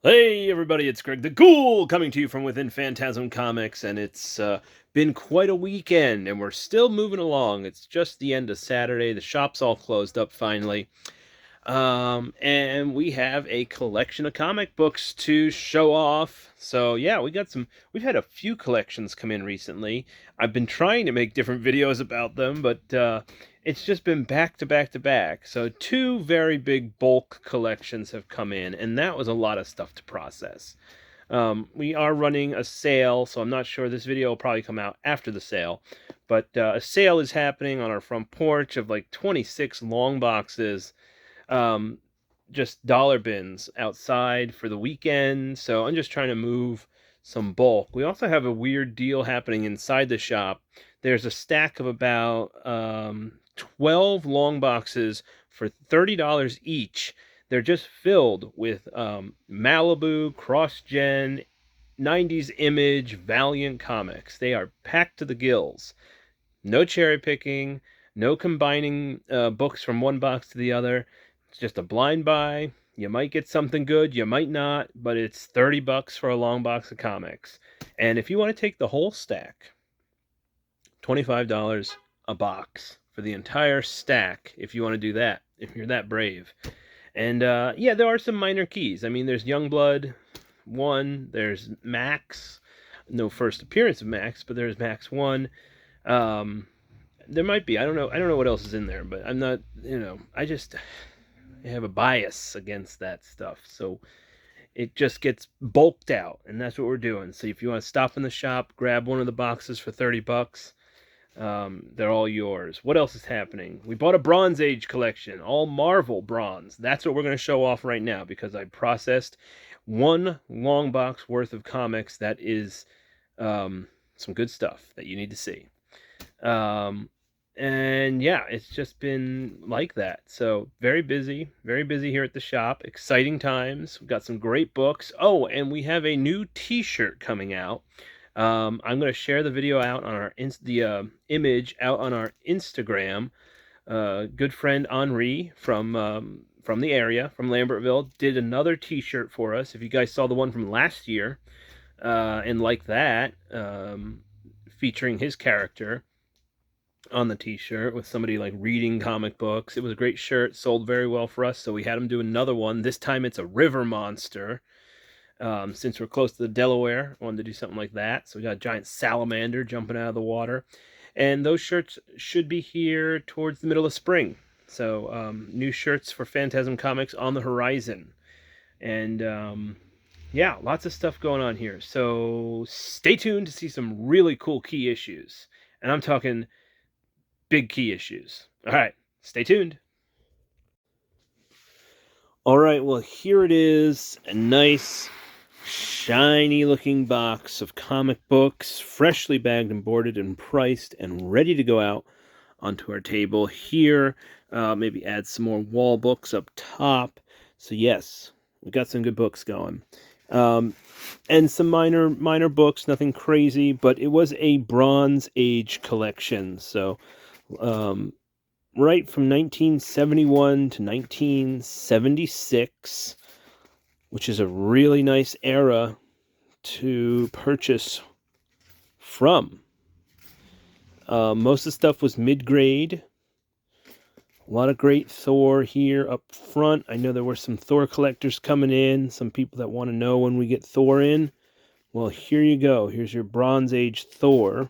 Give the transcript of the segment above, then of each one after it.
Hey everybody, it's Greg the Ghoul coming to you from within Phantasm Comics, and it's been quite a weekend, and we're still moving along. It's just the end of Saturday. The shop's all closed up finally, and we have a collection of comic books to show off. So yeah, we've had a few collections come in recently. I've been trying to make different videos about them, but it's just been back to back to back. So two very big bulk collections have come in, and that was a lot of stuff to process. We are running a sale, so I'm not sure this video will probably come out after the sale, but a sale is happening on our front porch of like 26 long boxes, um, just dollar bins outside for the weekend. So I'm just trying to move some bulk. We also have a weird deal happening inside the shop. There's a stack of about 12 long boxes for $30 each. They're just filled with Malibu, Cross Gen, 90s Image, Valiant comics. They are packed to the gills. No cherry picking, no combining books from one box to the other. It's just a blind buy. You might get something good, you might not, but it's $30 for a long box of comics. And if you want to take the whole stack, $25 a box for the entire stack if you want to do that, if you're that brave. And yeah, there are some minor keys. I mean, there's Youngblood 1, there's Max. No first appearance of Max, but there's Max 1. There might be. I don't know. I don't know what else is in there, but I'm not. I have a bias against that stuff, so it just gets bulked out, and that's what we're doing. So if you want to stop in the shop, grab one of the boxes for $30. They're all yours. What else is happening? We bought a Bronze Age collection, all Marvel bronze. That's what we're going to show off right now because I processed one long box worth of comics that is some good stuff that you need to see. And yeah, it's just been like that. So very busy here at the shop. Exciting times. We've got some great books. Oh, and we have a new T-shirt coming out. I'm going to share the video out on our image out on our Instagram. Good friend Henri from the area, from Lambertville, did another T-shirt for us. If you guys saw the one from last year, and like that, featuring his character on the T-shirt with somebody like reading comic books. It was a great shirt, sold very well for us, so we had him do another one. This time it's a river monster. Since we're close to the Delaware, I wanted to do something like that. So we got a giant salamander jumping out of the water. And those shirts should be here towards the middle of spring. So new shirts for Phantasm Comics on the horizon. And yeah, lots of stuff going on here. So stay tuned to see some really cool key issues. And I'm talking big key issues. All right, stay tuned. All right, well, here it is. A nice, shiny looking box of comic books, freshly bagged and boarded and priced and ready to go out onto our table here. Maybe add some more wall books up top. So yes, we got some good books going. And some minor books, nothing crazy, but it was a Bronze Age collection. So right from 1971 to 1976, which is a really nice era to purchase from. Most of the stuff was mid-grade. A lot of great Thor here up front. I know there were some Thor collectors coming in, some people that want to know when we get Thor in. Well, here you go. Here's your Bronze Age Thor.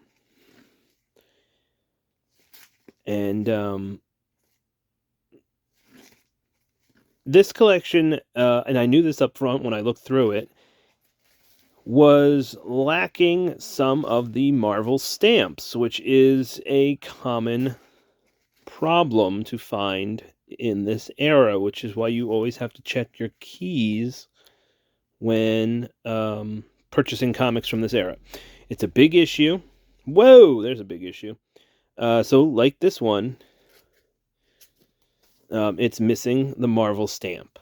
And this collection, and I knew this up front when I looked through it, was lacking some of the Marvel stamps, which is a common problem to find in this era, which is why you always have to check your keys when purchasing comics from this era. It's a big issue. Whoa, there's a big issue. So like this one, it's missing the Marvel stamp,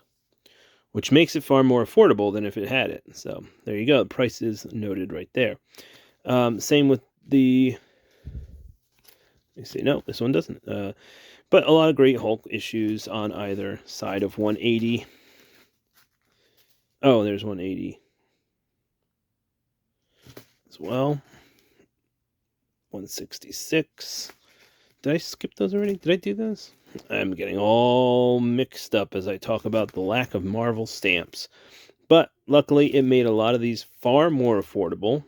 which makes it far more affordable than if it had it. So there you go. The price is noted right there. Same with the... Let me see. No, this one doesn't. But a lot of great Hulk issues on either side of 180. Oh, there's 180 as well. 166. Did I skip those already? Did I do those? I'm getting all mixed up as I talk about the lack of Marvel stamps. But luckily, it made a lot of these far more affordable.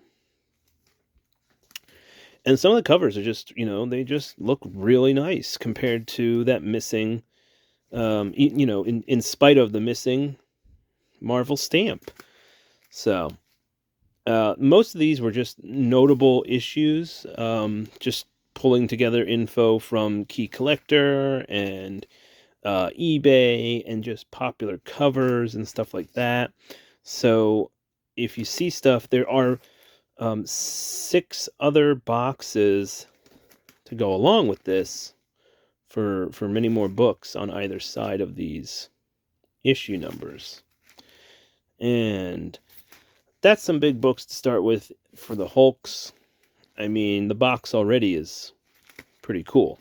And some of the covers are just, they just look really nice compared to that missing, in spite of the missing Marvel stamp. So, most of these were just notable issues, just pulling together info from Key Collector and eBay and just popular covers and stuff like that. So if you see stuff, there are 6 other boxes to go along with this for many more books on either side of these issue numbers. And that's some big books to start with for the Hulks. I mean, the box already is pretty cool.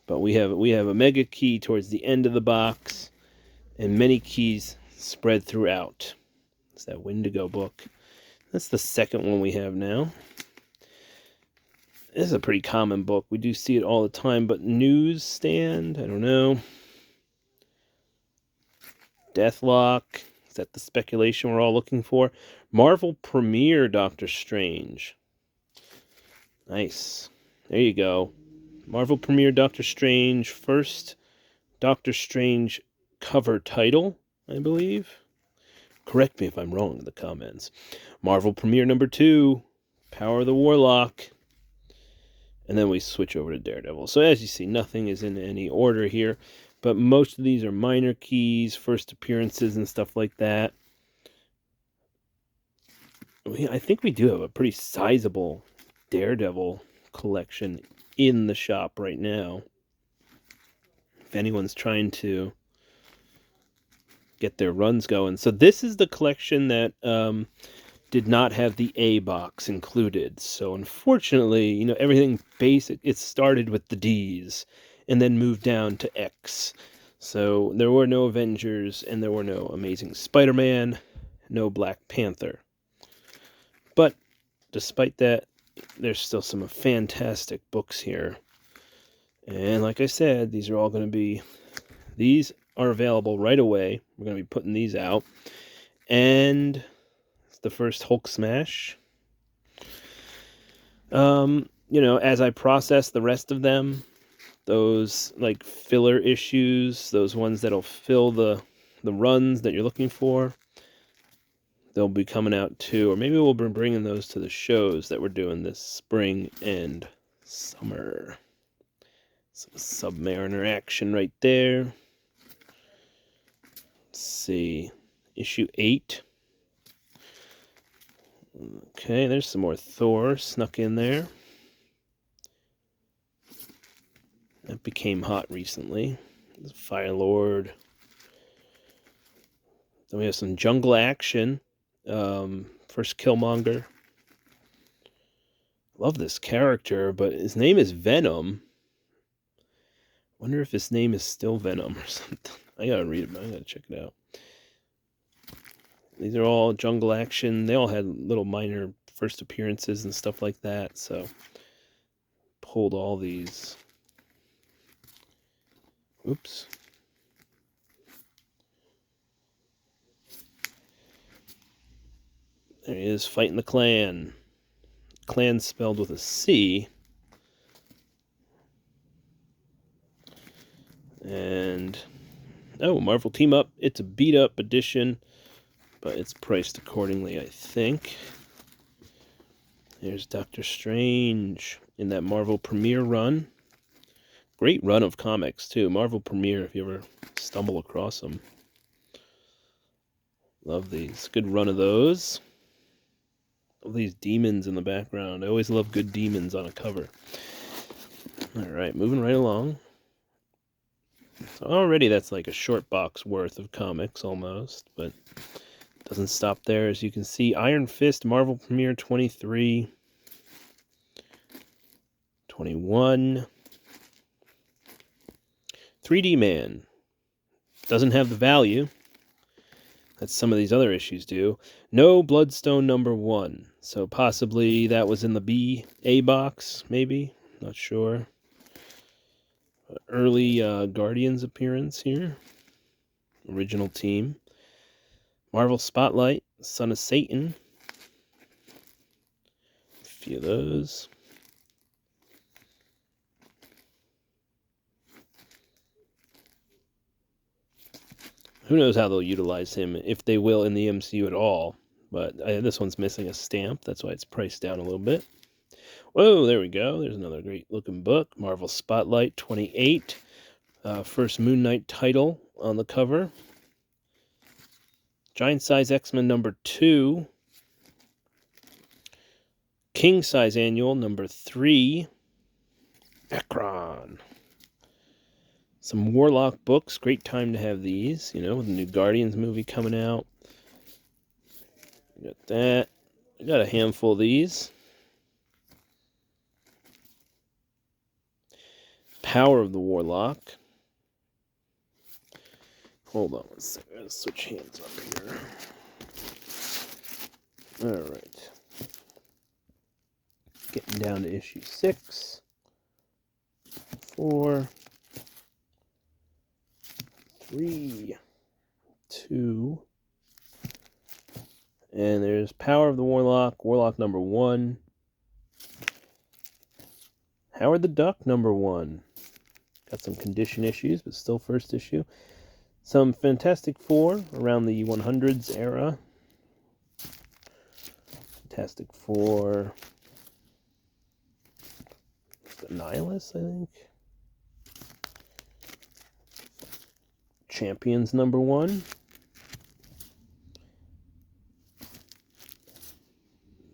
But we have a mega key towards the end of the box and many keys spread throughout. It's that Wendigo book. That's the second one we have now. This is a pretty common book. We do see it all the time, but Newsstand, I don't know. Deathlock, is that the speculation we're all looking for? Marvel Premiere Doctor Strange. Nice. There you go. Marvel Premiere Doctor Strange, first Doctor Strange cover title, I believe. Correct me if I'm wrong in the comments. Marvel Premiere number 2, Power of the Warlock. And then we switch over to Daredevil. So as you see, nothing is in any order here. But most of these are minor keys, first appearances, and stuff like that. I think we do have a pretty sizable Daredevil collection in the shop right now. If anyone's trying to get their runs going. So this is the collection that did not have the A box included. So unfortunately, everything basic, it started with the D's and then moved down to X. So there were no Avengers and there were no Amazing Spider-Man, no Black Panther. But despite that, there's still some fantastic books here. And like I said, these are available right away. We're going to be putting these out. And the first Hulk smash. As I process the rest of them, those like filler issues, those ones that'll fill the runs that you're looking for, they'll be coming out too. Or maybe we'll be bringing those to the shows that we're doing this spring and summer. Some Submariner action right there. Let's see. Issue 8. Okay, there's some more Thor snuck in there. That became hot recently. Fire Lord. Then we have some jungle action. First Killmonger. Love this character, but his name is Venom. Wonder if his name is still Venom or something. I gotta read it. I gotta check it out. These are all jungle action. They all had little minor first appearances and stuff like that. So pulled all these. Oops. There he is, fighting the Klan. Klan spelled with a C. And, Marvel Team Up. It's a beat-up edition, but it's priced accordingly, I think. There's Doctor Strange in that Marvel Premiere run. Great run of comics, too. Marvel Premiere, if you ever stumble across them. Love these. Good run of those. All these demons in the background. I always love good demons on a cover. Alright, moving right along. So already that's like a short box worth of comics almost, but it doesn't stop there. As you can see, Iron Fist, Marvel Premiere 23, 21, 3D Man. Doesn't have the value, as some of these other issues do. No Bloodstone #1. So possibly that was in the A box, maybe. Not sure. Early Guardians appearance here. Original team. Marvel Spotlight, Son of Satan. A few of those. Who knows how they'll utilize him, if they will, in the MCU at all. But this one's missing a stamp. That's why it's priced down a little bit. Whoa, there we go. There's another great-looking book. Marvel Spotlight 28. First Moon Knight title on the cover. Giant Size X-Men #2. King Size Annual #3. Akron. Some Warlock books. Great time to have these, you know, with the new Guardians movie coming out. Got that. I got a handful of these. Power of the Warlock. Hold on one second. I gotta switch hands up here. Alright. Getting down to issue 6. 4. 3. 2. And there's Power of the Warlock. Warlock #1. Howard the Duck #1. Got some condition issues, but still first issue. Some Fantastic Four around the 100s era. Fantastic Four. Nihilus, I think. Champions #1.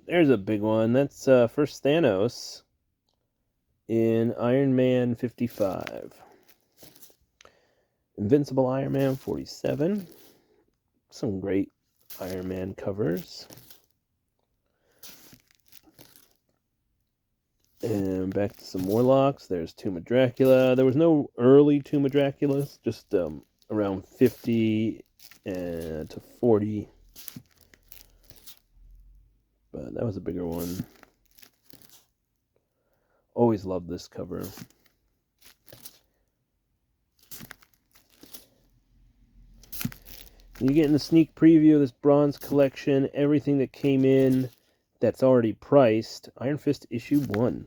There's a big one. That's first Thanos in Iron Man 55. Invincible Iron Man 47. Some great Iron Man covers. And back to some Warlocks. There's Tomb of Dracula. There was no early Tomb of Draculas, just around 50 to 40. But that was a bigger one. Always loved this cover. You're getting a sneak preview of this bronze collection. Everything that came in that's already priced. Iron Fist issue 1.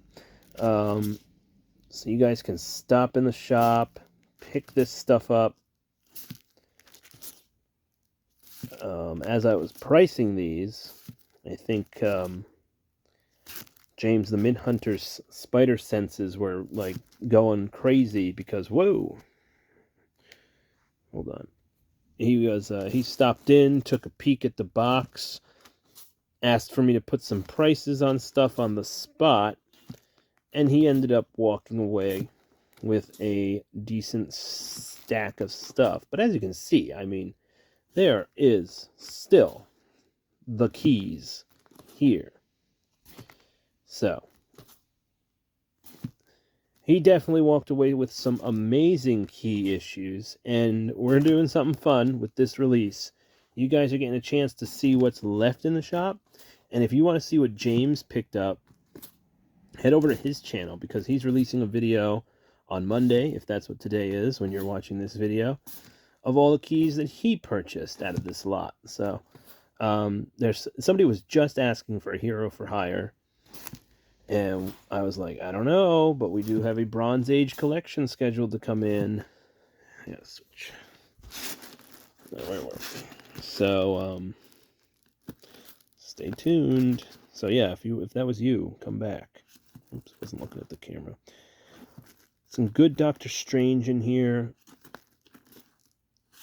So you guys can stop in the shop, pick this stuff up. As I was pricing these, I think James the Minthunters' spider senses were like going crazy because, whoa, hold on. He stopped in, took a peek at the box, asked for me to put some prices on stuff on the spot, and he ended up walking away with a decent stack of stuff. But as you can see, I mean, there is still the keys here. So, he definitely walked away with some amazing key issues, and we're doing something fun with this release. You guys are getting a chance to see what's left in the shop, and if you want to see what James picked up, head over to his channel, because he's releasing a video on Monday, if that's what today is when you're watching this video, of all the keys that he purchased out of this lot. So, there's somebody was just asking for a Hero for Hire, and I was like, I don't know, but we do have a Bronze Age collection scheduled to come in. Yeah, switch. Where were we? So, stay tuned. So yeah, if that was you, come back. Oops, wasn't looking at the camera. Some good Doctor Strange in here.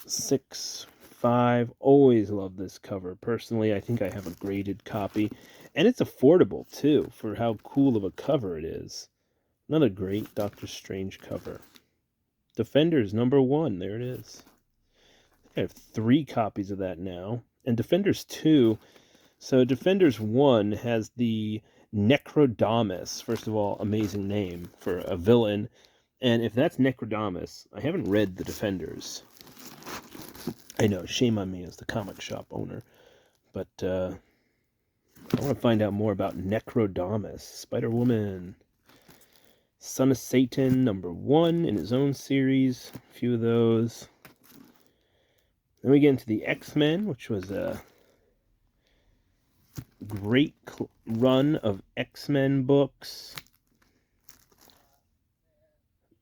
6/5. Always love this cover. Personally, I think I have a graded copy. And it's affordable, too, for how cool of a cover it is. Another great Doctor Strange cover. Defenders #1. There it is. I have 3 copies of that now. And Defenders 2. So Defenders 1 has the Necrodamus. First of all, amazing name for a villain. And if that's Necrodamus, I haven't read the Defenders. I know, shame on me as the comic shop owner, but I want to find out more about Necrodamus, Spider-Woman, Son of Satan, #1 in his own series, a few of those. Then we get into the X-Men, which was a great run of X-Men books.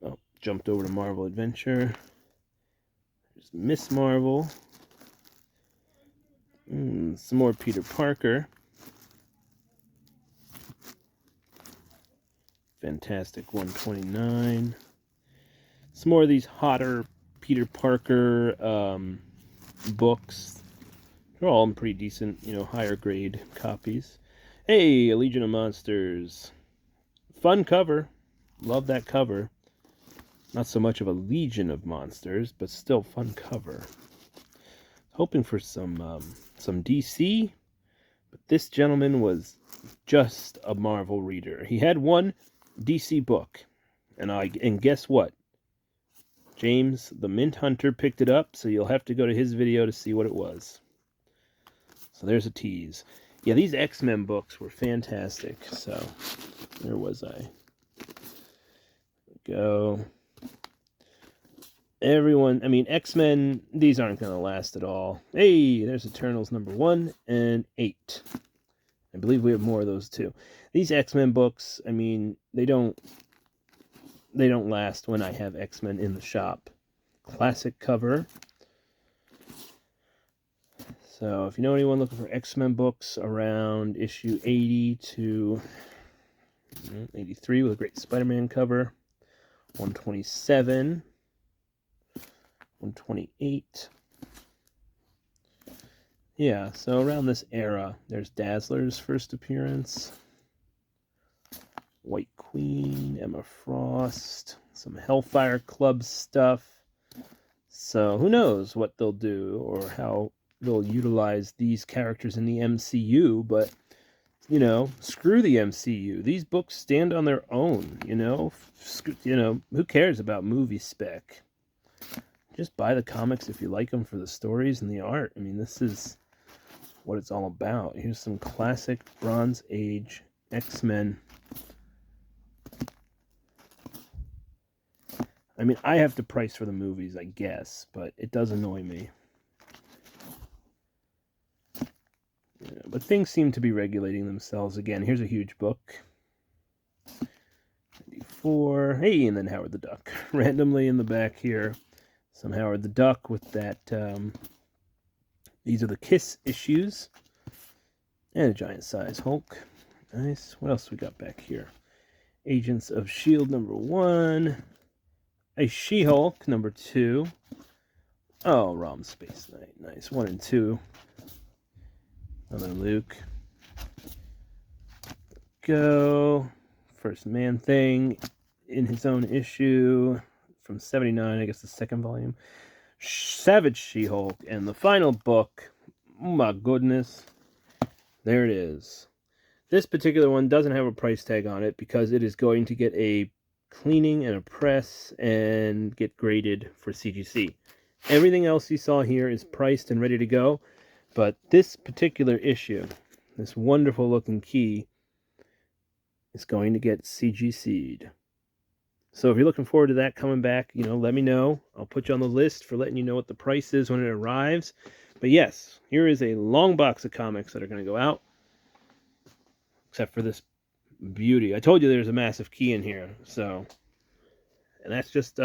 Oh, jumped over to Marvel Adventure. There's Miss Marvel. Some more Peter Parker. Fantastic 129. Some more of these hotter Peter Parker books. They're all pretty decent, higher grade copies. Hey, a Legion of Monsters. Fun cover. Love that cover. Not so much of a Legion of Monsters, but still fun cover. Hoping for some DC, but this gentleman was just a Marvel reader. He had one DC book, and guess what? James, the Mint Hunter, picked it up, so you'll have to go to his video to see what it was. So there's a tease. Yeah, these X-Men books were fantastic. So, where was I? Go. Everyone, X-Men, these aren't going to last at all. Hey, there's Eternals #1 and 8. I believe we have more of those too. These X-Men books, they don't last when I have X-Men in the shop. Classic cover. So if you know anyone looking for X-Men books around issue 80 to 83 with a great Spider-Man cover, 127, 128. Yeah, so around this era, there's Dazzler's first appearance, White Queen, Emma Frost, some Hellfire Club stuff. So who knows what they'll do or how they'll utilize these characters in the MCU, but screw the MCU. These books stand on their own, who cares about movie spec? Just buy the comics if you like them for the stories and the art. This is what it's all about. Here's some classic Bronze Age X-Men. I have to price for the movies, I guess, but it does annoy me. Yeah, but things seem to be regulating themselves again. Here's a huge book. 94. Hey, and then Howard the Duck. Randomly in the back here, some Howard the Duck with that. These are the Kiss issues. And a giant size Hulk. Nice. What else we got back here? Agents of S.H.I.E.L.D. #1. A She-Hulk #2. Oh, Rom Space Knight. Nice. 1 and 2. Another Luke. Go. First Man-Thing in his own issue from 79, I guess the second volume. Savage She-Hulk. And the final book, oh my goodness, there it is. This particular one doesn't have a price tag on it because it is going to get a cleaning and a press and get graded for CGC. Everything else you saw here is priced and ready to go, but this particular issue, this wonderful looking key, is going to get CGC'd. So if you're looking forward to that coming back, let me know. I'll put you on the list for letting you know what the price is when it arrives. But yes, here is a long box of comics that are going to go out. Except for this beauty. I told you there's a massive key in here. So, and that's just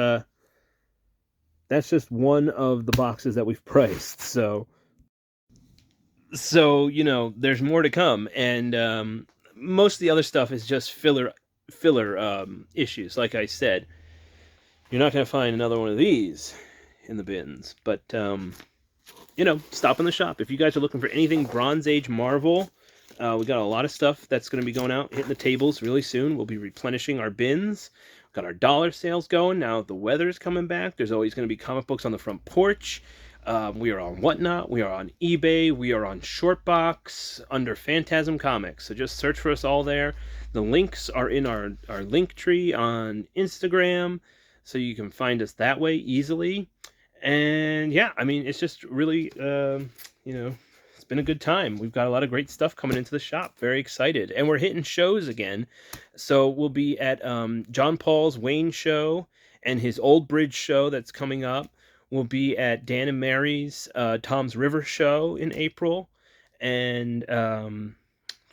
one of the boxes that we've priced. So there's more to come. And most of the other stuff is just filler issues. Like I said, you're not going to find another one of these in the bins. But, stop in the shop. If you guys are looking for anything Bronze Age Marvel, we got a lot of stuff that's going to be going out, hitting the tables really soon. We'll be replenishing our bins. We've got our dollar sales going. Now the weather's coming back. There's always going to be comic books on the front porch. We are on Whatnot. We are on eBay. We are on Shortbox under Phantasm Comics. So just search for us all there. The links are in our link tree on Instagram, so you can find us that way easily. And yeah, I mean, it's just really, you know, it's been a good time. We've got a lot of great stuff coming into the shop. Very excited, and we're hitting shows again. So we'll be at John Paul's Wayne show and his Old Bridge show that's coming up. We'll be at Dan and Mary's Tom's River show in April, and trying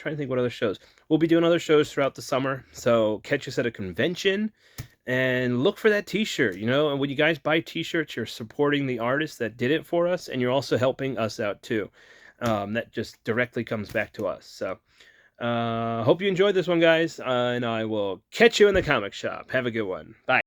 to think what other shows. We'll be doing other shows throughout the summer. So catch us at a convention and look for that t-shirt, and when you guys buy t-shirts, you're supporting the artist that did it for us, and you're also helping us out too. That just directly comes back to us. So hope you enjoyed this one, guys, and I will catch you in the comic shop. Have a good one. Bye.